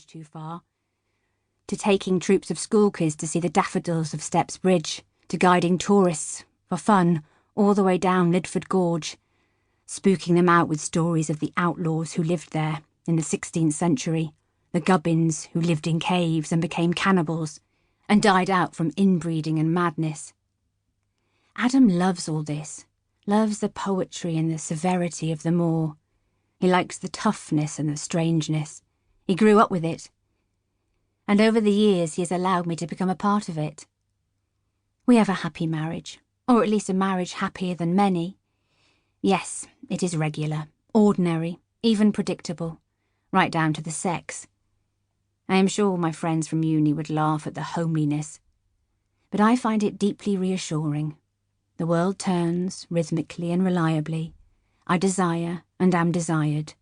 range too far. To taking troops of school kids to see the daffodils of Steps Bridge, to guiding tourists, for fun, all the way down Lidford Gorge, spooking them out with stories of the outlaws who lived there in the 16th century, the gubbins who lived in caves and became cannibals, and died out from inbreeding and madness. Adam loves all this, loves the poetry and the severity of the moor. He likes the toughness and the strangeness. He grew up with it. And over the years he has allowed me to become a part of it. We have a happy marriage, or at least a marriage happier than many. Yes, it is regular, ordinary, even predictable, right down to the sex. I am sure my friends from uni would laugh at the homeliness, but I find it deeply reassuring. The world turns, rhythmically and reliably. I desire and am desired.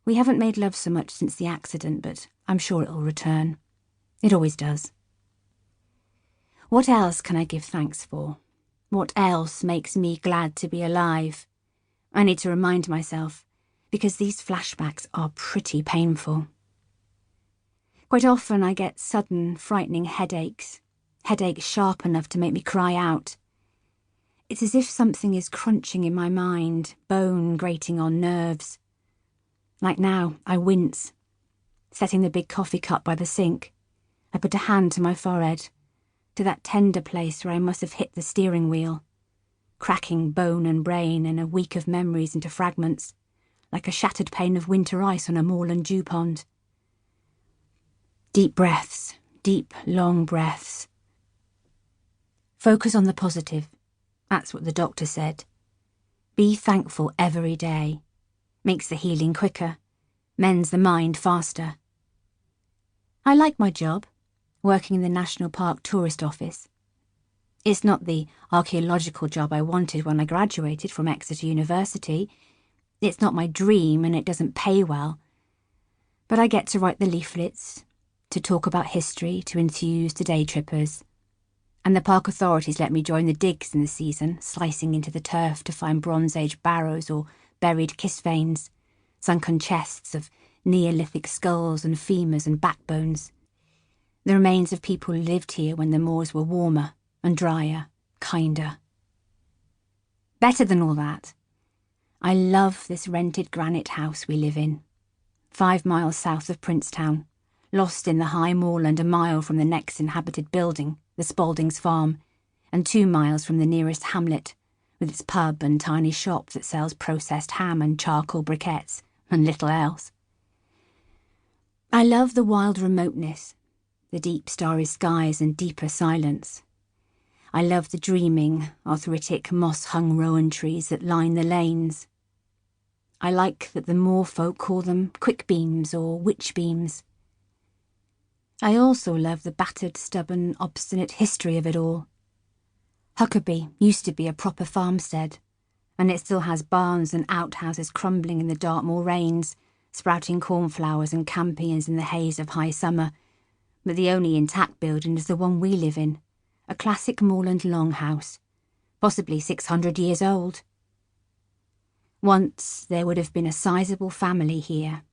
We haven't made love so much since the accident, but I'm sure it'll return. It always does. What else can I give thanks for? What else makes me glad to be alive? I need to remind myself, because these flashbacks are pretty painful. Quite often I get sudden, frightening headaches sharp enough to make me cry out. It's as if something is crunching in my mind, bone grating on nerves. Like now, I wince. Setting the big coffee cup by the sink, I put a hand to my forehead, to that tender place where I must have hit the steering wheel, cracking bone and brain and a week of memories into fragments, like a shattered pane of winter ice on a moorland dew pond. Deep breaths, deep, long breaths. Focus on the positive. That's what the doctor said. Be thankful every day. Makes the healing quicker, mends the mind faster. I like my job, working in the National Park tourist office. It's not the archaeological job I wanted when I graduated from Exeter University. It's not my dream and it doesn't pay well. But I get to write the leaflets, to talk about history, to enthuse the day trippers. And the park authorities let me join the digs in the season, slicing into the turf to find Bronze Age barrows or buried kiss veins, sunken chests of Neolithic skulls and femurs and backbones. The remains of people who lived here when the moors were warmer and drier, kinder. Better than all that, I love this rented granite house we live in, 5 miles south of Princetown, lost in the high moorland a mile from the next inhabited building, the Spaldings farm, and 2 miles from the nearest hamlet, with its pub and tiny shop that sells processed ham and charcoal briquettes, and little else. I love the wild remoteness, the deep starry skies and deeper silence. I love the dreaming, arthritic, moss-hung rowan trees that line the lanes. I like that the moor folk call them quick beams or witch beams. I also love the battered, stubborn, obstinate history of it all. Huckerby used to be a proper farmstead, and it still has barns and outhouses crumbling in the Dartmoor rains, sprouting cornflowers and campions in the haze of high summer, but the only intact building is the one we live in, a classic moorland longhouse, possibly 600 years old. Once there would have been a sizable family here,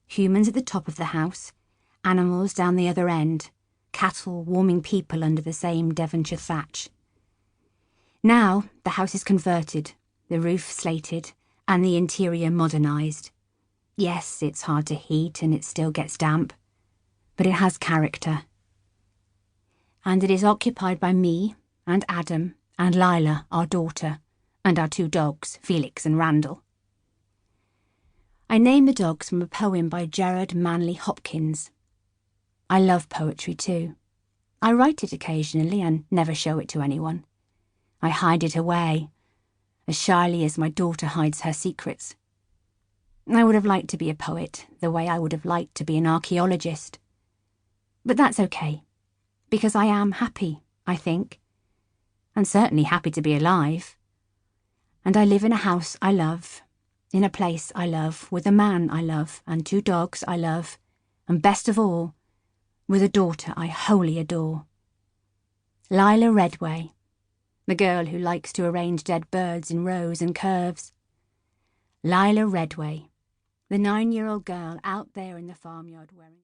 humans at the top of the house, animals down the other end, cattle warming people under the same Devonshire thatch. Now the house is converted, the roof slated, and the interior modernised. Yes, it's hard to heat and it still gets damp, but it has character. And it is occupied by me and Adam and Lila, our daughter, and our 2 dogs, Felix and Randall. I named the dogs from a poem by Gerard Manley Hopkins. I love poetry too. I write it occasionally and never show it to anyone. I hide it away, as shyly as my daughter hides her secrets. I would have liked to be a poet, the way I would have liked to be an archaeologist. But that's okay, because I am happy, I think, and certainly happy to be alive. And I live in a house I love, in a place I love, with a man I love, and 2 dogs I love, and best of all, with a daughter I wholly adore. Lila Redway, the girl who likes to arrange dead birds in rows and curves. Lila Redway, the 9-year-old girl out there in the farmyard wearing...